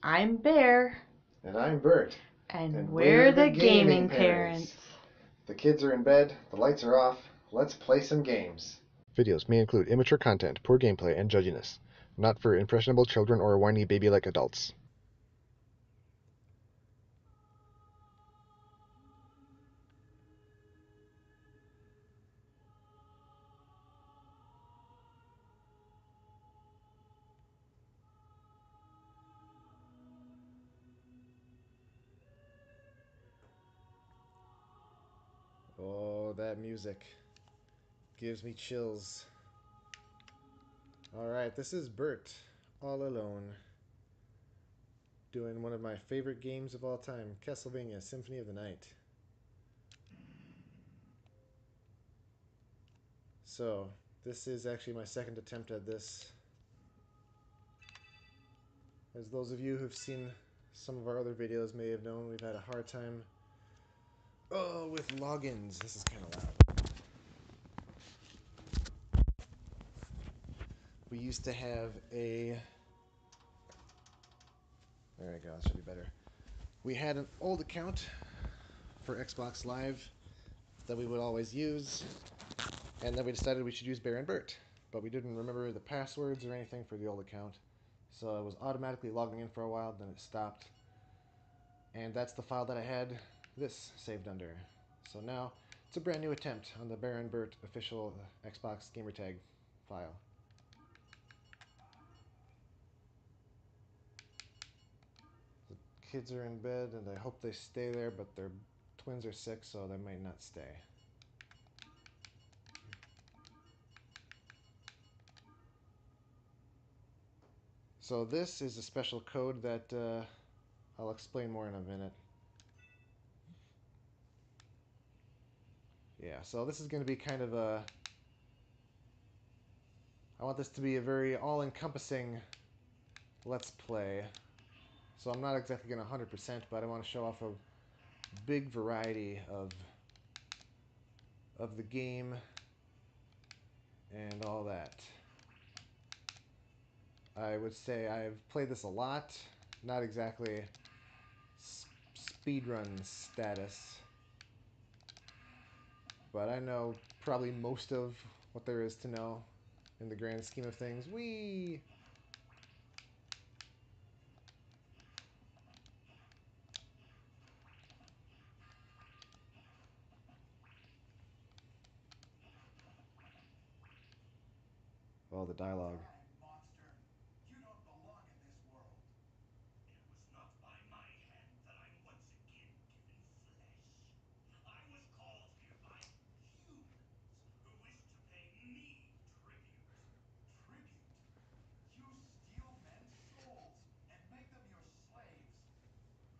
I'm Bear. And I'm Bert. And And we're we're the the gaming gaming parents. parents. The kids are in bed, the lights are off. Let's play some games. Videos may include immature content, poor gameplay, and judginess. Not for impressionable children or whiny baby-like adults. Oh, that music gives me chills. Alright, this is Bert, all alone, doing one of my favorite games of all time, Castlevania Symphony of the Night. So, this is actually my second attempt at this. As those of you who've seen some of our other videos may have known, we've had a hard time with logins. This is kind of loud. We used to have a... There we go, that should be better. We had an old account for Xbox Live that we would always use, and then we decided we should use Bear and Bert, but we didn't remember the passwords or anything for the old account, so it was automatically logging in for a while, then it stopped, and that's the file that I had this saved under. So now it's a brand new attempt on the Bear and Bert official Xbox gamertag file. The kids are in bed and I hope they stay there, but their twins are sick, so they might not stay. So this is a special code that I'll explain more in a minute. Yeah, so this is going to be kind of a... I want this to be a very all-encompassing Let's Play. So I'm not exactly going to 100%, but I want to show off a big variety of the game and all that. I would say I've played this a lot, not exactly speedrun status, but I know probably most of what there is to know in the grand scheme of things. Whee! Oh, the dialogue. Monster, you don't belong in this world. It was not by my hand that I'm once again given flesh. I was called here by humans who wish to pay me tribute. Tribute? You steal men's souls and make them your slaves.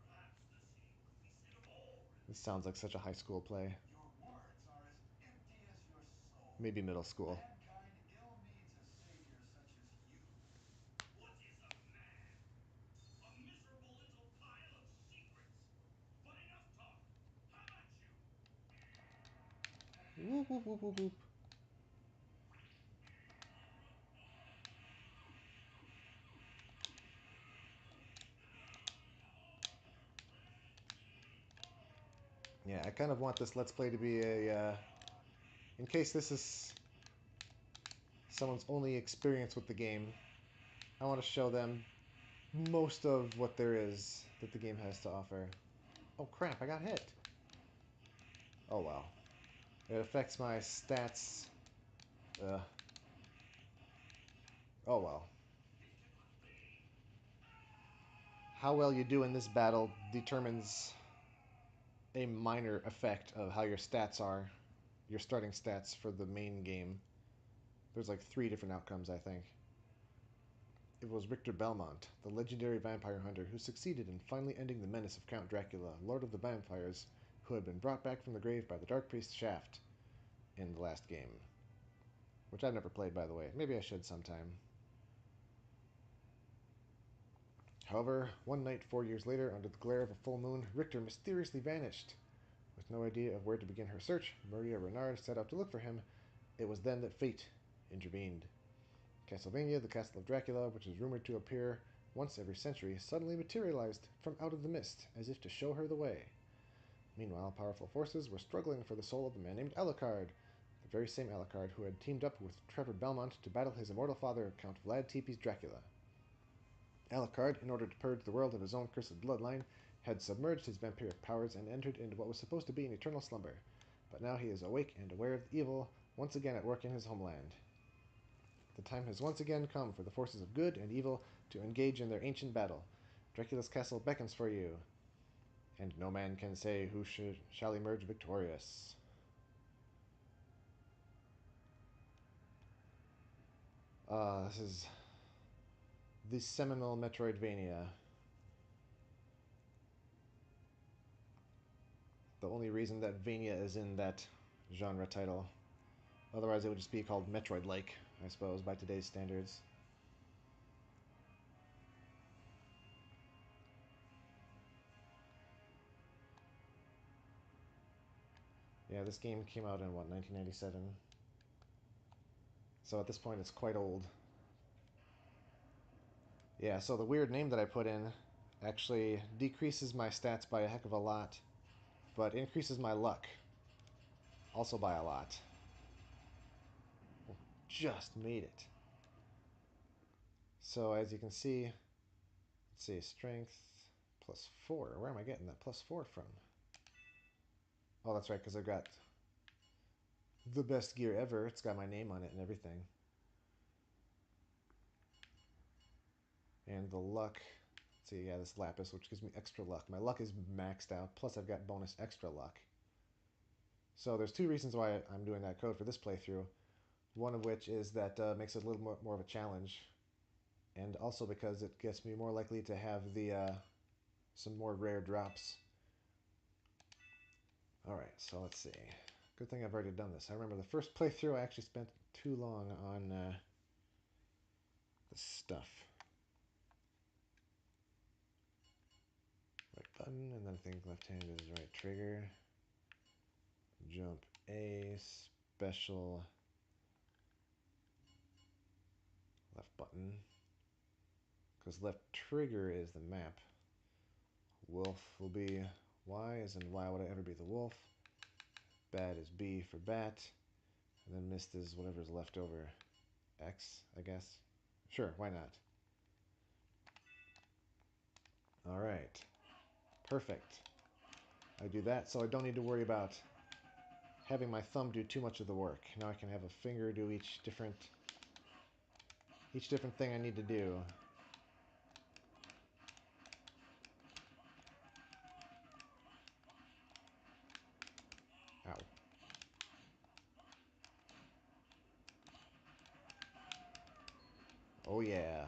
Perhaps the same could be said of all This religions. sounds like such a high school play. Your words are as empty as your soul. Maybe middle school. Mankind ill needs a savior such as you. What is a man? A miserable little pile of secrets. But enough talk. How about you? Whoop, whoop, whoop, whoop, whoop. Yeah, I kind of want this Let's Play to be a... in case this is someone's only experience with the game, I want to show them most of what there is that the game has to offer. Oh crap, I got hit. Oh well. It affects my stats. Oh well. How well you do in this battle determines a minor effect of how your stats are. Your starting stats for the main game. There's like 3 different outcomes, I think. It was Richter Belmont, the legendary vampire hunter who succeeded in finally ending the menace of Count Dracula, Lord of the Vampires, who had been brought back from the grave by the Dark Priest Shaft in the last game. Which I've never played, by the way. Maybe I should sometime. However, one night 4 years later, under the glare of a full moon, Richter mysteriously vanished. With no idea of where to begin her search, Maria Renard set out to look for him. It was then that fate intervened. Castlevania, the Castle of Dracula, which is rumored to appear once every century, suddenly materialized from out of the mist, as if to show her the way. Meanwhile, powerful forces were struggling for the soul of a man named Alucard, the very same Alucard who had teamed up with Trevor Belmont to battle his immortal father, Count Vlad Tepes Dracula. Alucard, in order to purge the world of his own cursed bloodline, had submerged his vampiric powers and entered into what was supposed to be an eternal slumber. But now he is awake and aware of evil once again at work in his homeland. The time has once again come for the forces of good and evil to engage in their ancient battle. Dracula's castle beckons for you, and no man can say who shall emerge victorious. This is the seminal Metroidvania. The only reason that Vania is in that genre title. Otherwise, it would just be called Metroid-like, I suppose, by today's standards. Yeah, this game came out in, what, 1997? So at this point, it's quite old. Yeah, so the weird name that I put in actually decreases my stats by a heck of a lot, but increases my luck also by a lot. Just made it. So as you can see, let's see, strength plus 4. Where am I getting that plus 4 from? Oh, that's right, because I've got the best gear ever. It's got my name on it and everything. And the luck, let's see, yeah, this lapis, which gives me extra luck. My luck is maxed out, plus I've got bonus extra luck. So there's two reasons why I'm doing that code for this playthrough. One of which is that makes it a little more of a challenge, and also because it gets me more likely to have the some more rare drops. Alright, so let's see. Good thing I've already done this. I remember the first playthrough I actually spent too long on the stuff. Right button, and then I think left hand is right trigger. Jump A, special left button. Because left trigger is the map. Wolf will be Y, as in why would I ever be the wolf? Bat is B for bat. And then mist is whatever's left over. X, I guess. Sure, why not? Alright. Perfect. I do that so I don't need to worry about having my thumb do too much of the work. Now I can have a finger do each different thing I need to do. Ow. Oh yeah.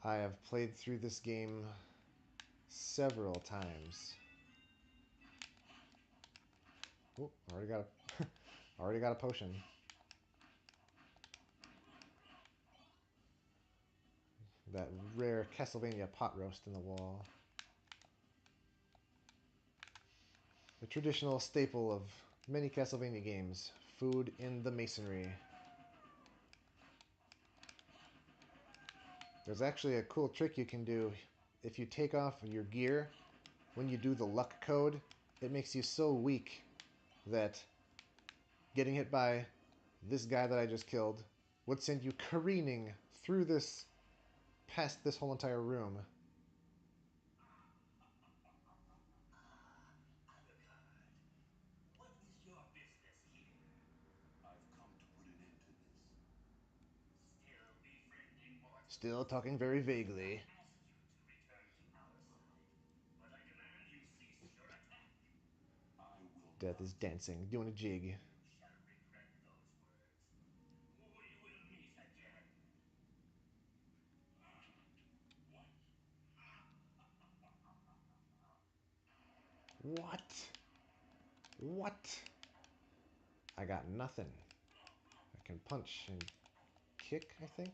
I have played through this game several times. Oh, already got a potion. That rare Castlevania pot roast in the wall. The traditional staple of many Castlevania games, food in the masonry. There's actually a cool trick you can do. If you take off your gear, when you do the luck code, it makes you so weak that getting hit by this guy that I just killed would send you careening through this, past this whole entire room. Alucard, what is your business here? I've come to put an end to this. Still befriending mortals? Still talking very I vaguely. asked you to return to our side, but I demand you cease your attack. I will Death not. is dancing, doing a jig. You shall regret those words. We will meet again. What? What? What? I got nothing. I can punch and kick, I think?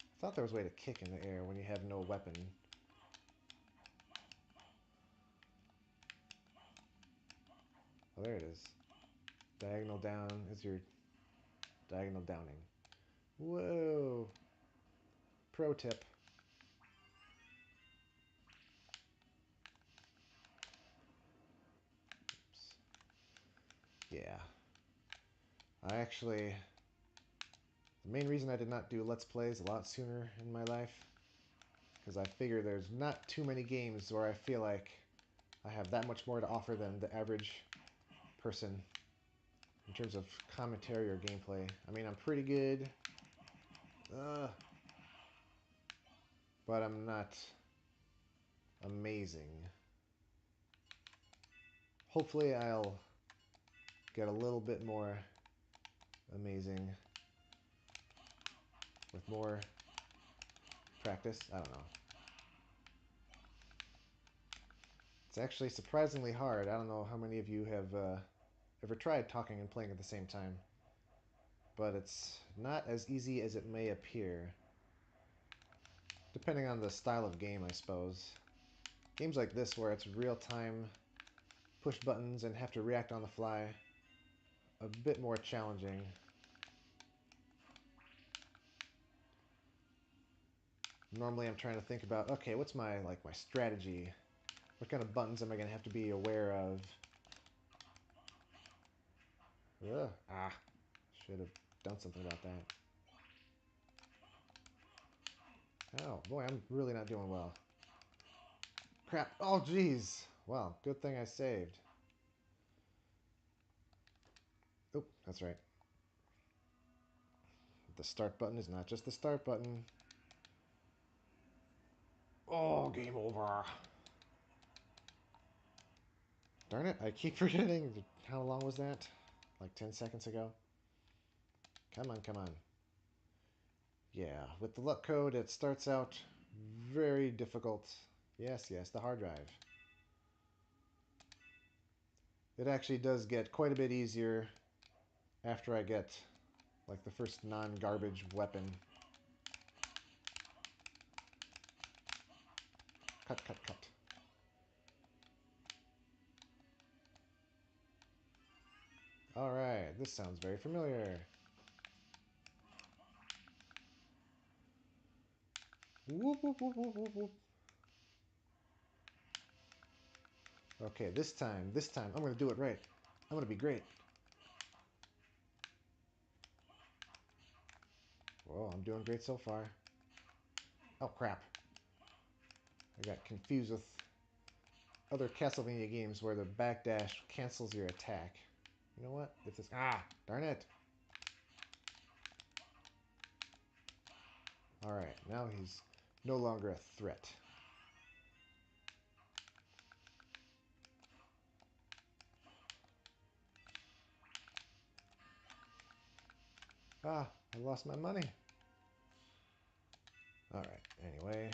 I thought there was a way to kick in the air when you have no weapon. Oh, there it is. Diagonal down is your Diagonal downing. Whoa. Pro tip. Oops. Yeah. The main reason I did not do Let's Plays a lot sooner in my life, because I figure there's not too many games where I feel like I have that much more to offer than the average person in terms of commentary or gameplay. I mean, I'm pretty good, but I'm not amazing. Hopefully I'll get a little bit more amazing with more practice. I don't know. It's actually surprisingly hard. I don't know how many of you have ever tried talking and playing at the same time, but it's not as easy as it may appear. Depending on the style of game, I suppose. Games like this where it's real-time, push buttons and have to react on the fly, a bit more challenging. Normally I'm trying to think about, okay, what's my strategy? What kind of buttons am I going to have to be aware of? Ugh, should have done something about that. Oh, boy, I'm really not doing well. Crap. Oh, jeez. Well, good thing I saved. Oh, that's right. The start button is not just the start button. Oh, game over. Darn it, I keep forgetting. How long was that? Like 10 seconds ago? Come on, come on. Yeah, with the luck code, it starts out very difficult. Yes, yes, the hard drive. It actually does get quite a bit easier after I get, like, the first non-garbage weapon. Cut, cut, cut. Alright, this sounds very familiar. Whoop, whoop, whoop, whoop, whoop, whoop. Okay, this time, I'm gonna do it right. I'm gonna be great. Whoa, I'm doing great so far. Oh, crap. I got confused with other Castlevania games where the backdash cancels your attack. You know what? If this... Darn it. Alright, now he's no longer a threat. I lost my money. Alright, anyway.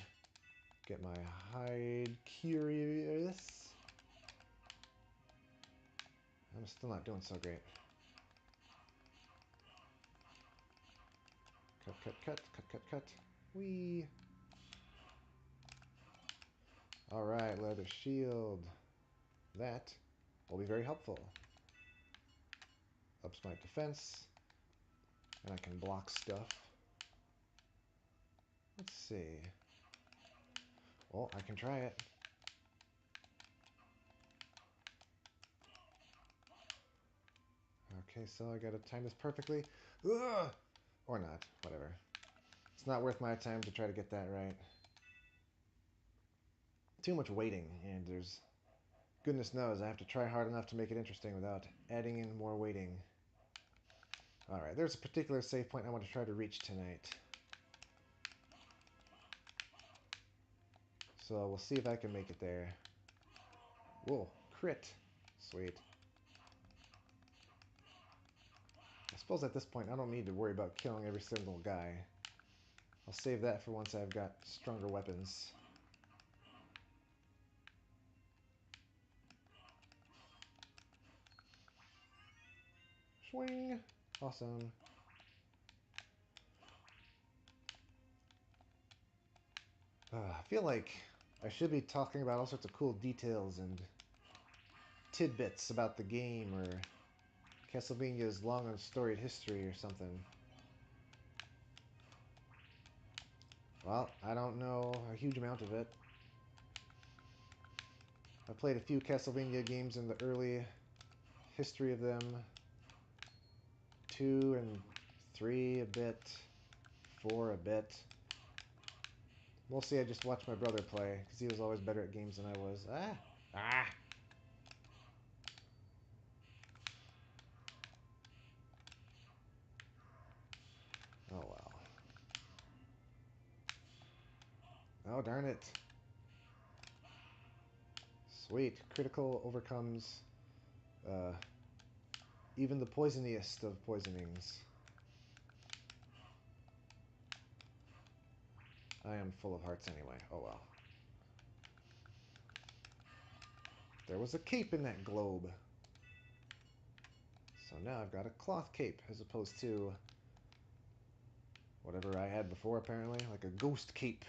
Get my hide curious. I'm still not doing so great. Cut, cut, cut, cut, cut, cut. Whee! Alright, leather shield. That will be very helpful. Ups my defense. And I can block stuff. Let's see. Well, I can try it. Okay, so I gotta time this perfectly. Ugh! Or not, whatever. It's not worth my time to try to get that right. Too much waiting, and there's... Goodness knows, I have to try hard enough to make it interesting without adding in more waiting. Alright, there's a particular save point I want to try to reach tonight. So we'll see if I can make it there. Whoa, crit. Sweet. I suppose at this point I don't need to worry about killing every single guy. I'll save that for once I've got stronger weapons. Swing! Awesome. I feel like I should be talking about all sorts of cool details and tidbits about the game or Castlevania's long and storied history or something. Well, I don't know a huge amount of it. I played a few Castlevania games in the early history of them. 2 and 3 a bit. 4 a bit. Mostly I just watched my brother play, because he was always better at games than I was. Ah! Ah! Oh well. Oh darn it. Sweet. Critical overcomes uh, even the poisoniest of poisonings. I am full of hearts anyway. Oh well. There was a cape in that globe. So now I've got a cloth cape as opposed to whatever I had before, apparently. Like a ghost cape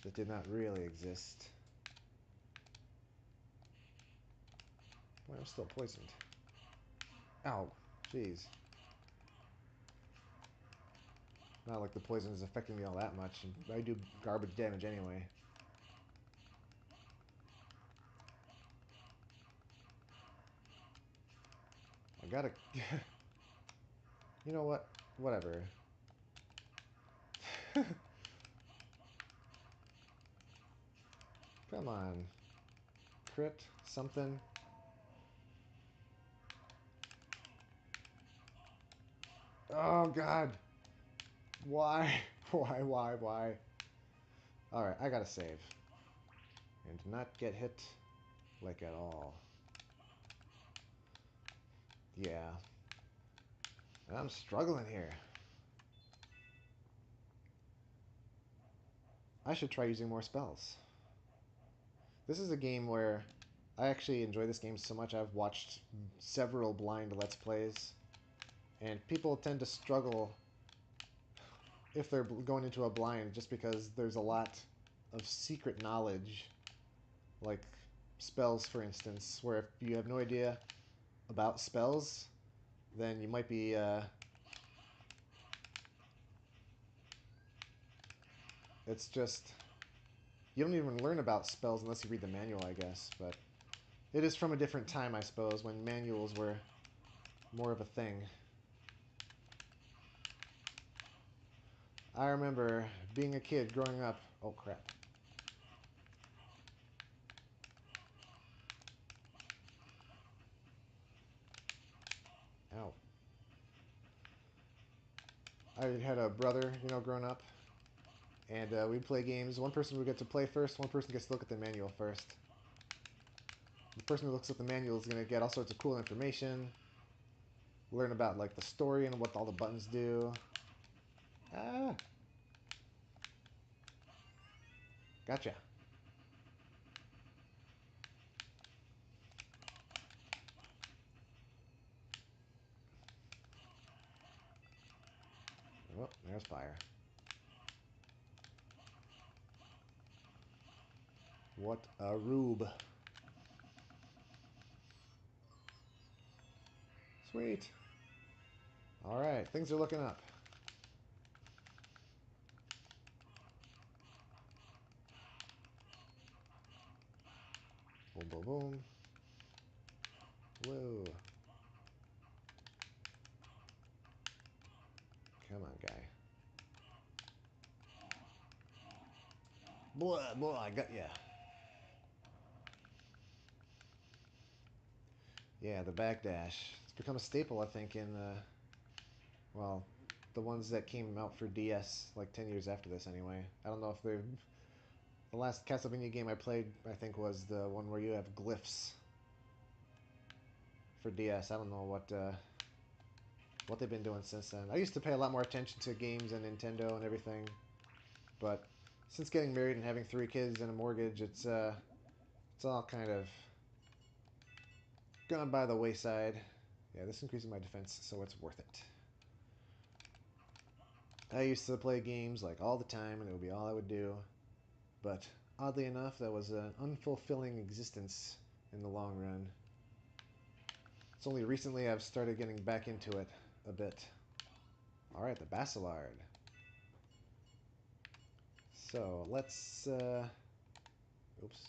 that did not really exist. Boy, I'm still poisoned. Ow. Jeez. Not like the poison is affecting me all that much, and I do garbage damage anyway. I gotta... You know what? Whatever. Come on. Crit? Something? Oh, God. Why? Why? Alright, I gotta save. And not get hit, like, at all. Yeah. I'm struggling here. I should try using more spells. This is a game where I actually enjoy this game so much I've watched several blind Let's Plays, and people tend to struggle if they're going into a blind just because there's a lot of secret knowledge, like spells, for instance, where if you have no idea about spells, then you might be it's just you don't even learn about spells unless you read the manual, I guess. But it is from a different time, I suppose, when manuals were more of a thing. I remember being a kid growing up. Oh crap. Ow. I had a brother, growing up, and we'd play games. One person would get to play first, one person gets to look at the manual first. The person who looks at the manual is going to get all sorts of cool information, learn about like the story and what all the buttons do. Ah, gotcha. Oh, there's fire. What a rube. Sweet. Alright, things are looking up. Boom, boom, boom. Whoa. Come on, guy. Boy, I got ya. Yeah, the backdash. It's become a staple, I think, in well, the ones that came out for DS like 10 years after this anyway. I don't know if they've... The last Castlevania game I played, I think, was the one where you have glyphs for DS. I don't know what they've been doing since then. I used to pay a lot more attention to games and Nintendo and everything, but since getting married and having 3 kids and a mortgage, it's all kind of gone by the wayside. Yeah, this increases my defense, so it's worth it. I used to play games like all the time, and it would be all I would do. But oddly enough, that was an unfulfilling existence in the long run. It's only recently I've started getting back into it a bit. Alright, the Basilard. So, let's... oops.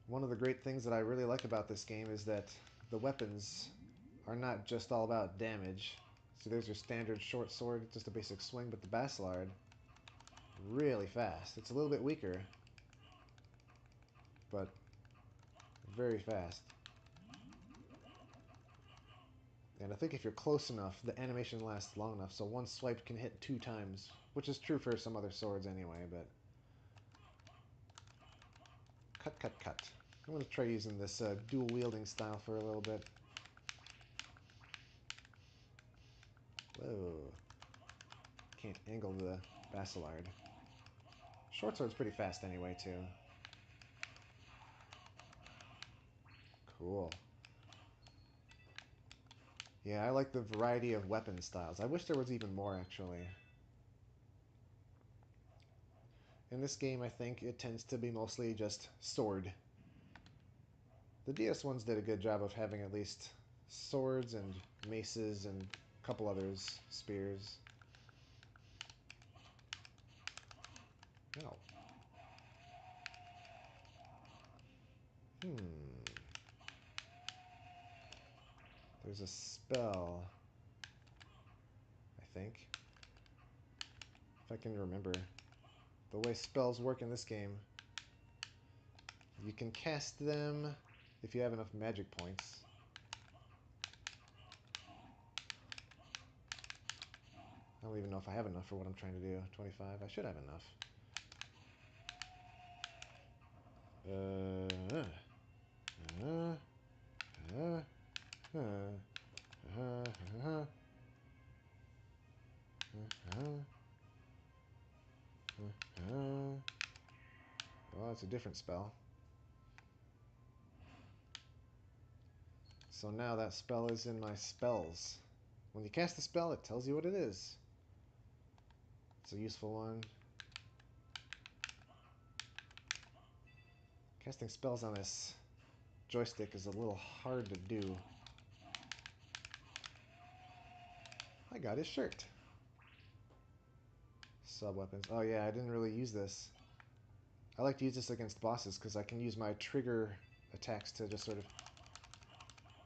One of the great things that I really like about this game is that the weapons are not just all about damage. So there's your standard short sword, just a basic swing, but the Basilard, really fast. It's a little bit weaker, but very fast. And I think if you're close enough, the animation lasts long enough, so one swipe can hit 2 times, which is true for some other swords anyway, but... Cut, cut, cut. I'm going to try using this dual-wielding style for a little bit. Whoa. Can't angle the Basilard. Short sword's pretty fast anyway, too. Cool. Yeah, I like the variety of weapon styles. I wish there was even more, actually. In this game, I think it tends to be mostly just sword. The DS ones did a good job of having at least swords and maces and a couple others, spears. Oh. There's a spell, I think. If I can remember. The way spells work in this game. You can cast them if you have enough magic points. I don't even know if I have enough for what I'm trying to do. 25. I should have enough. Well, it's a different spell. So now that spell is in my spells. When you cast a spell, it tells you what it is. It's a useful one. Casting spells on this joystick is a little hard to do. I got his shirt. Sub-weapons. Oh yeah, I didn't really use this. I like to use this against bosses because I can use my trigger attacks to just sort of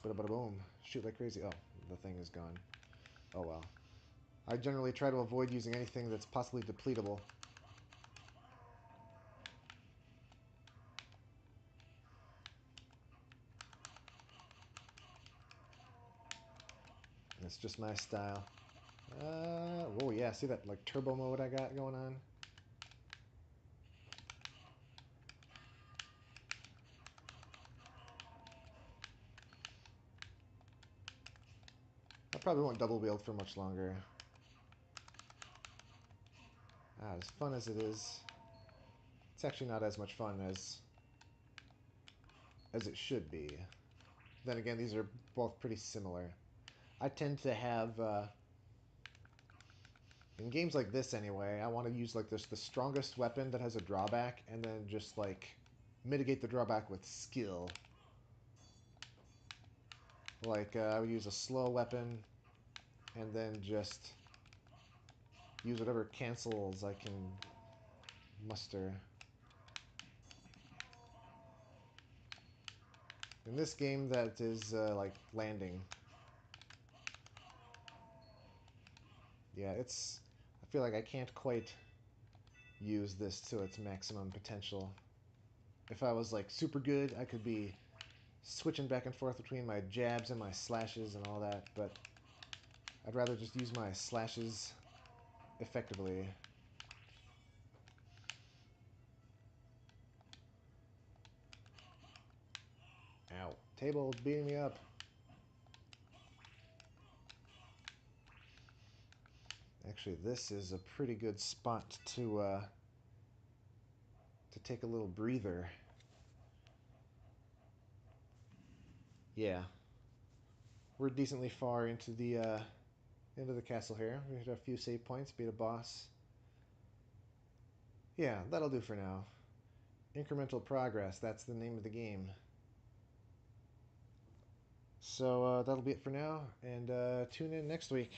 bada bada boom, shoot like crazy. Oh, the thing is gone. Oh well. I generally try to avoid using anything that's possibly depletable. It's just my style. Whoa, yeah, see that like turbo mode I got going on? I probably won't double wield for much longer. As fun as it is, it's actually not as much fun as it should be. Then again, these are both pretty similar. I tend to have in games like this anyway, I want to use like this the strongest weapon that has a drawback, and then just like mitigate the drawback with skill. Like I would use a slow weapon, and then just use whatever cancels I can muster. In this game, that is like landing. Yeah, it's... I feel like I can't quite use this to its maximum potential. If I was like super good, I could be switching back and forth between my jabs and my slashes and all that, but I'd rather just use my slashes effectively. Ow. Table beating me up. Actually, this is a pretty good spot to take a little breather. Yeah. We're decently far into the castle here. We hit a few save points, beat a boss. Yeah, that'll do for now. Incremental progress, that's the name of the game. So that'll be it for now, and tune in next week.